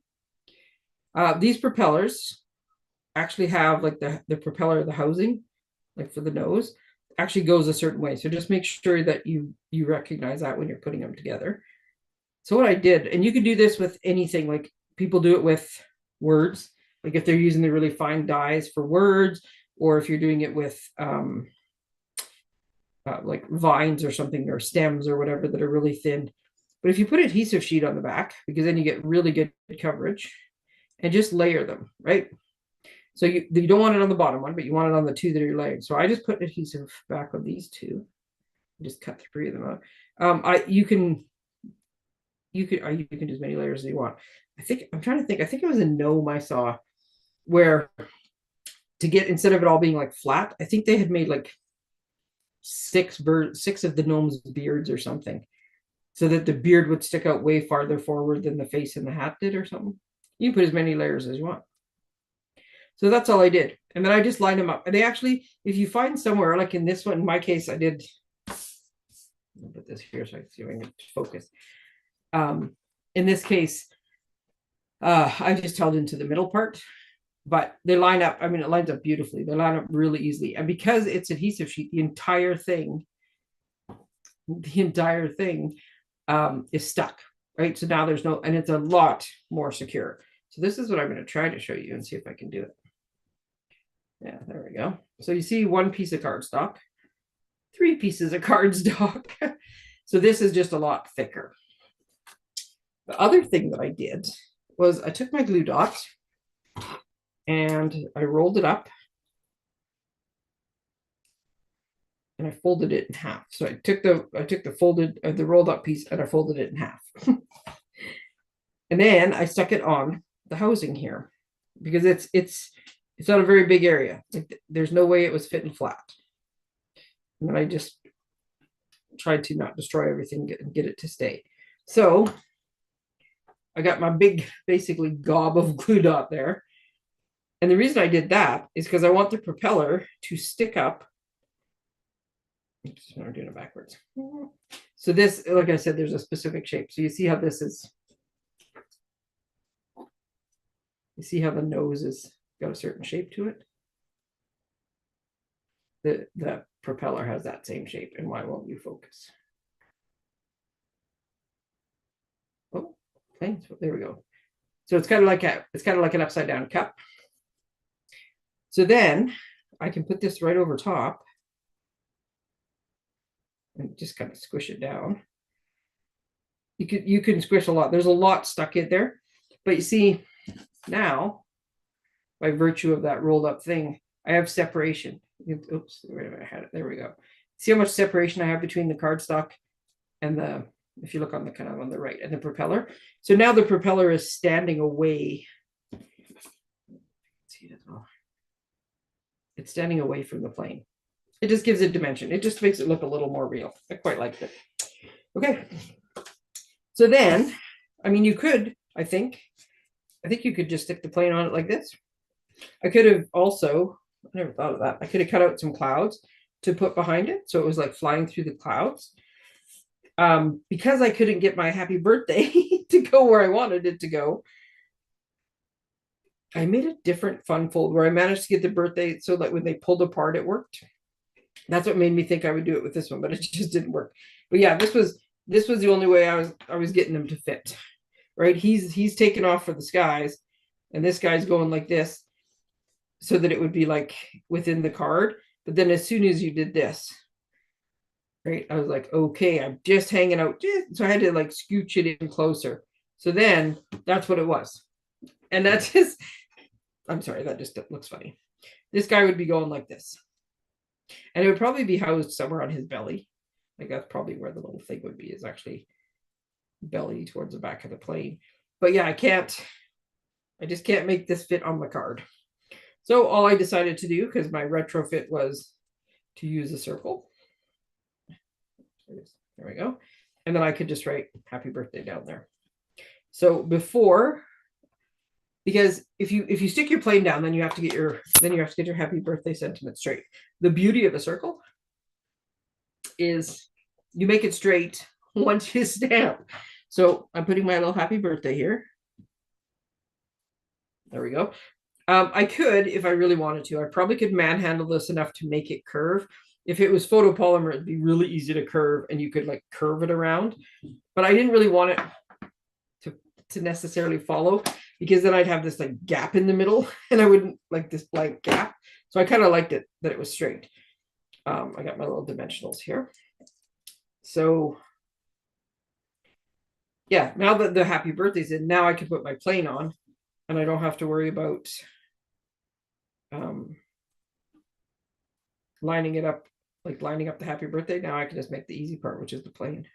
S1: These propellers actually have like the propeller, the housing, like for the nose, actually goes a certain way. So just make sure that you recognize that when you're putting them together. So what I did, and you can do this with anything, like people do it with words, like if they're using the really fine dyes for words, or if you're doing it with like vines or something, or stems or whatever that are really thin. But if you put adhesive sheet on the back, because then you get really good coverage, and just layer them, right? So you don't want it on the bottom one, but you want it on the two that are layered. So I just put adhesive back on these two. Just cut 3 of them out. You can do as many layers as you want. I'm trying to think. I think it was a gnome I saw where, to get, instead of it all being like flat, I think they had made like 6 of the gnome's beards or something, so that the beard would stick out way farther forward than the face and the hat did or something. You can put as many layers as you want. So that's all I did. And then I just lined them up. And they actually, if you find somewhere, like in this one, in my case, I did, I'll put this here so I can see if I can focus. In this case, I just held into the middle part, but they line up. I mean, it lines up beautifully. They line up really easily. And because it's adhesive sheet, the entire thing is stuck, right? So now there's no, and it's a lot more secure. So this is what I'm going to try to show you and see if I can do it. Yeah, there we go. So you see one piece of cardstock, 3 pieces of cardstock. So this is just a lot thicker. The other thing that I did was I took my glue dot and I rolled it up and I folded it in half. So I took the rolled up piece and I folded it in half. And then I stuck it on the housing here because it's not a very big area. Like, there's no way it was fitting flat. And then I just tried to not destroy everything and get it to stay. So I got my big, basically gob of glue dot there. And the reason I did that is because I want the propeller to stick up. Oops, I'm doing it backwards. So this, like I said, there's a specific shape. So you see how this is. You see how the nose has got a certain shape to it? The propeller has that same shape. And why won't you focus? Oh, okay, so there we go. So it's kind of like an upside down cup. So then I can put this right over top and just kind of squish it down. You can squish a lot. There's a lot stuck in there, but you see now, by virtue of that rolled up thing, I have separation. Oops, where I had it? There we go. See how much separation I have between the cardstock and the, if you look on the kind of on the right, and the propeller. So now the propeller is standing away. See it as well. It's standing away from the plane. It just gives it dimension. It just makes it look a little more real. I quite liked it. Okay. So then, I mean, you could, I think you could just stick the plane on it like this. I could have also, I never thought of that. I could have cut out some clouds to put behind it. So it was like flying through the clouds. Because I couldn't get my happy birthday to go where I wanted it to go, I made a different fun fold where I managed to get the birthday so that when they pulled apart, it worked. That's what made me think I would do it with this one, but it just didn't work. But yeah, this was the only way I was getting them to fit. Right? He's taking off for the skies, and this guy's going like this, so that it would be like within the card. But then as soon as you did this, right, I was like, okay, I'm just hanging out. So I had to like scooch it in closer. So then that's what it was. And that's just, I'm sorry, that just looks funny. This guy would be going like this. And it would probably be housed somewhere on his belly. Like that's probably where the little thing would be, is actually belly towards the back of the plane. But yeah, I just can't make this fit on the card. So all I decided to do, because my retrofit was to use a circle. There we go. And then I could just write happy birthday down there. So before, because if you stick your plane down, then you have to get your happy birthday sentiment straight. The beauty of a circle is you make it straight once you stamp. So I'm putting my little happy birthday here. There we go. I could, if I really wanted to, I probably could manhandle this enough to make it curve. If it was photopolymer, it'd be really easy to curve and you could like curve it around. But I didn't really want it to necessarily follow, because then I'd have this like gap in the middle and I wouldn't like this blank gap. So I kind of liked it that it was straight. I got my little dimensionals here. So yeah, now that the happy birthday's in, now I can put my plane on and I don't have to worry about lining it up, like lining up the happy birthday. Now I can just make the easy part, which is the plane.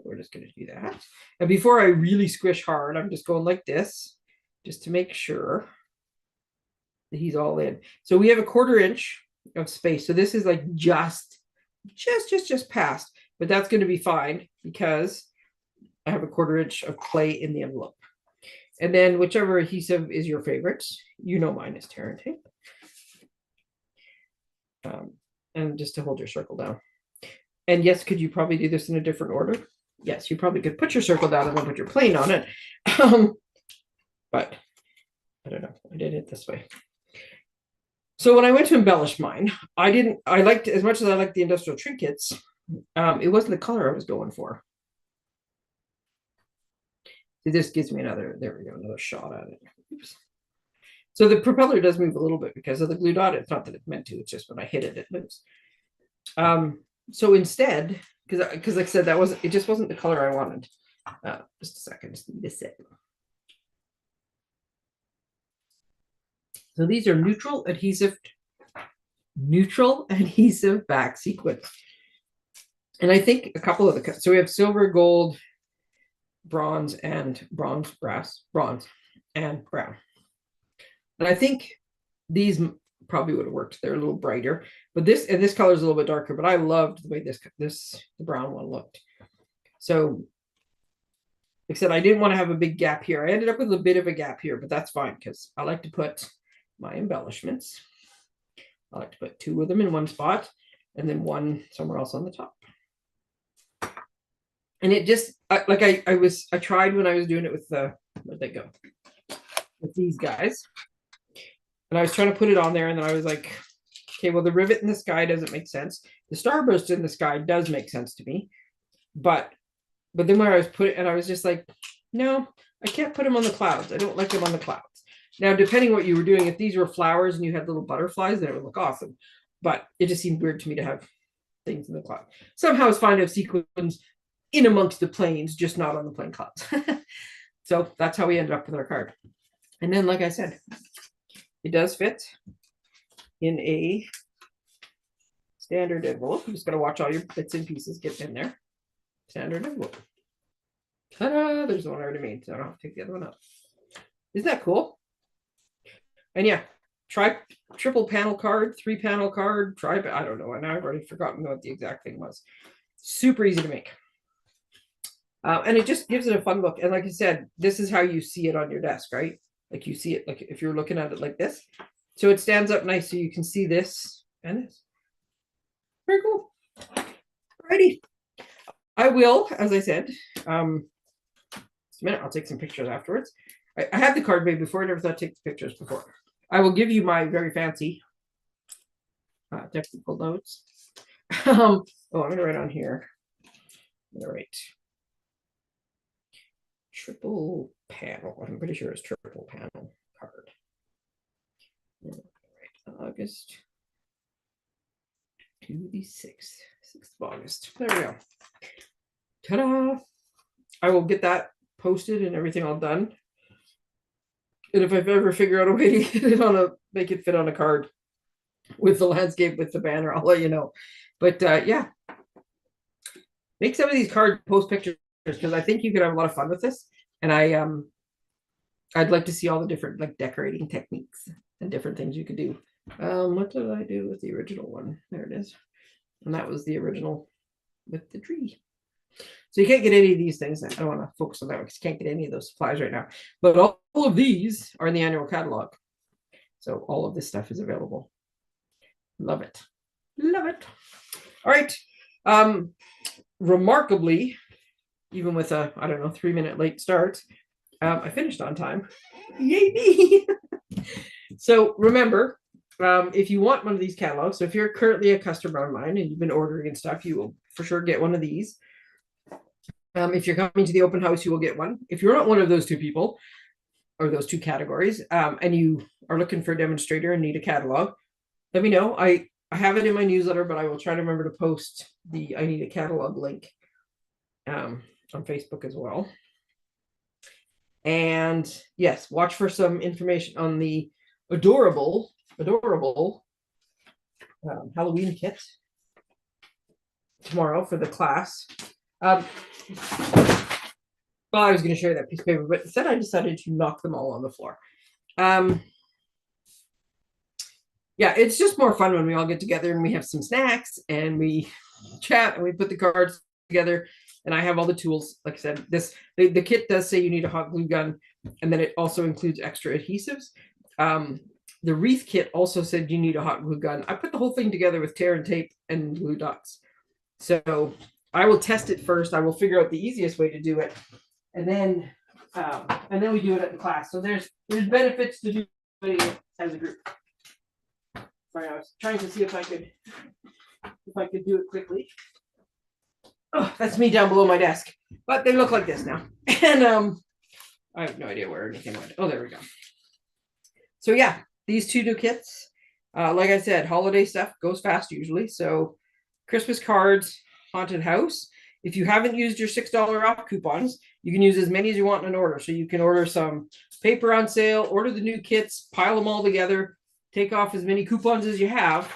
S1: We're just going to do that. And before I really squish hard, I'm just going like this, just to make sure that he's all in. So we have a 1/4 inch of space. So this is like just past, but that's going to be fine because I have a 1/4 inch of clay in the envelope. And then whichever adhesive is your favorite, mine is tear and tape. And just to hold your circle down. And yes, could you probably do this in a different order? Yes, you probably could put your circle down and then put your plane on it. But I don't know. I did it this way. So when I went to embellish mine, I liked, as much as I liked the industrial trinkets, it wasn't the color I was going for. So this gives me another shot at it. Oops. So the propeller does move a little bit because of the glue dot. It's not that it's meant to, it's just when I hit it, it moves. So instead, because like I said, it just wasn't the color I wanted. Just a second, just need to sit. So these are neutral adhesive back sequins. And I think a couple of so we have silver, gold, bronze, and bronze, and brown. And I think these probably would have worked. They're a little brighter, but this color is a little bit darker, but I loved the way the brown one looked. So like I said, I didn't want to have a big gap here. I ended up with a bit of a gap here, but that's fine because I like to put my embellishments. I like to put 2 of them in one spot and then 1 somewhere else on the top. And it just, I tried when I was doing it with where'd they go? With these guys. And I was trying to put it on there and then I was like, okay, well, the rivet in the sky doesn't make sense. The starburst in the sky does make sense to me. But then where I was putting, and I was just like, no, I can't put them on the clouds. I don't like them on the clouds. Now, depending what you were doing, if these were flowers and you had little butterflies, then it would look awesome. But it just seemed weird to me to have things in the cloud. Somehow it's fine to have sequins in amongst the planes, just not on the plain clouds. So that's how we ended up with our card. And then, like I said, it does fit in a standard envelope. You just got to watch all your bits and pieces get in there. Standard envelope. Ta-da! There's the one I already made, so I don't have to take the other one out. Isn't that cool? And yeah, try triple panel card, 3-panel card, I don't know. And I've already forgotten what the exact thing was. Super easy to make. And it just gives it a fun look. And like I said, this is how you see it on your desk, right? Like you see it, like if you're looking at it like this. So it stands up nice so you can see this and this. Very cool. Alrighty. I will, as I said, just a minute, I'll take some pictures afterwards. I had the card made before. I never thought to take the pictures before. I will give you my very fancy technical notes. I'm going to write on here. I'm going to write triple panel. I'm pretty sure it's triple panel card. Right, August to the 6th of August. There we go. Ta-da! I will get that posted and everything all done. And if I've ever figured out a way to get it make it fit on a card with the landscape, with the banner, I'll let you know. But yeah, make some of these cards, post pictures, because I think you could have a lot of fun with this. And I'd like to see all the different like decorating techniques and different things you could do. What did I do with the original one? There it is. And that was the original with the tree. So you can't get any of these things. I don't want to focus on that because you can't get any of those supplies right now. But all of these are in the annual catalog. So all of this stuff is available. Love it. Love it. All right. Remarkably, even with a, 3-minute late start, I finished on time. Yay me! So remember, if you want one of these catalogs, so if you're currently a customer of mine and you've been ordering and stuff, you will for sure get one of these. If you're coming to the open house, you will get one. If you're not one of those 2 people or those 2 categories, and you are looking for a demonstrator and need a catalog, let me know. I have it in my newsletter, but I will try to remember to post the I need a catalog link on Facebook as well. And yes, watch for some information on the adorable Halloween kit tomorrow for the class. Well, I was going to share that piece of paper, but instead I decided to knock them all on the floor. Yeah, it's just more fun when we all get together and we have some snacks and we chat and we put the cards together. And I have all the tools. Like I said, the kit does say you need a hot glue gun, and then it also includes extra adhesives. The wreath kit also said you need a hot glue gun. I put the whole thing together with tear and tape and glue dots. So I will test it first. I will figure out the easiest way to do it, and then we do it at the class. So there's benefits to doing it as a group. Sorry, I was trying to see if I could do it quickly. Oh, that's me down below my desk, but they look like this now. And I have no idea where anything went. Oh, there we go. So yeah, these two new kits. Like I said, holiday stuff goes fast usually. So Christmas cards, haunted house. If you haven't used your $6 off coupons, you can use as many as you want in an order. So you can order some paper on sale, order the new kits, pile them all together, take off as many coupons as you have,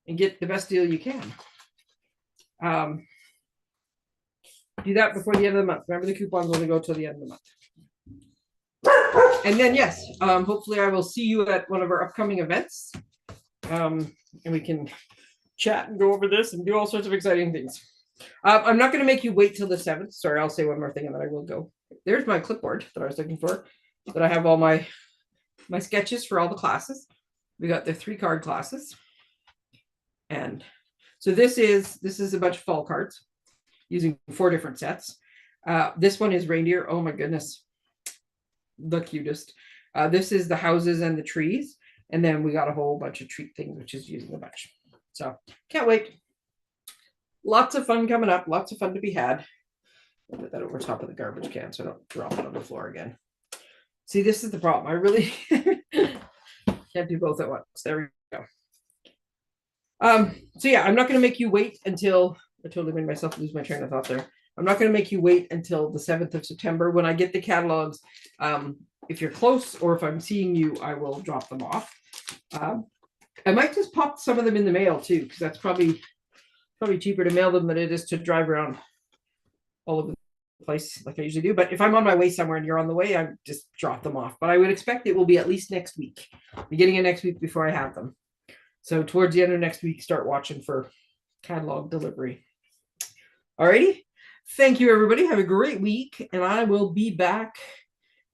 S1: and get the best deal you can. Do that before the end of the month. Remember, the coupons only go till the end of the month. And then, yes, hopefully I will see you at one of our upcoming events. And we can chat and go over this and do all sorts of exciting things. I'm not going to make you wait till the 7th. Sorry, I'll say one more thing and then I will go. There's my clipboard that I was looking for. That I have all my sketches for all the classes. We got the 3 card classes. And so this is a bunch of fall cards using 4 different sets. This one is reindeer. Oh my goodness. The cutest. This is the houses and the trees. And then we got a whole bunch of treat things, which is using a bunch. So can't wait. Lots of fun coming up. Lots of fun to be had. I'll put that over top of the garbage can so I don't drop it on the floor again. See, this is the problem. I really can't do both at once. There we go. So yeah, I'm not going to make you wait until I totally made myself lose my train of thought there. I'm not going to make you wait until the 7th of September when I get the catalogs. If you're close or if I'm seeing you, I will drop them off. I might just pop some of them in the mail too, because that's probably cheaper to mail them than it is to drive around all over the place like I usually do. But if I'm on my way somewhere and you're on the way, I just drop them off. But I would expect it will be at least next week, beginning of next week before I have them. So towards the end of next week, start watching for catalog delivery. Alrighty. Thank you, everybody. Have a great week. And I will be back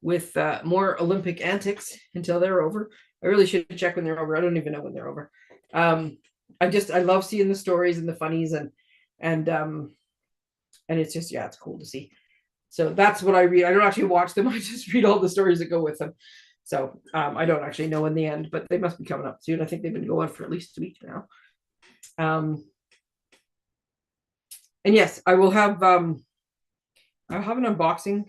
S1: with more Olympic antics until they're over. I really should check when they're over. I don't even know when they're over. I love seeing the stories and the funnies and it's just, yeah, it's cool to see. So that's what I read. I don't actually watch them. I just read all the stories that go with them. So I don't actually know in the end, but they must be coming up soon. I think they've been going for at least a week now. And yes, I will have I'll have an unboxing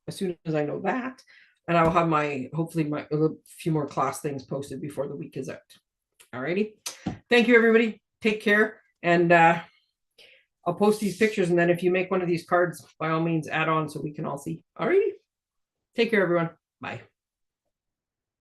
S1: as soon as I know that. And I will have hopefully a few more class things posted before the week is out. Alrighty. Thank you, everybody. Take care. And I'll post these pictures. And then if you make one of these cards, by all means, add on so we can all see. Alrighty. Take care, everyone. Bye.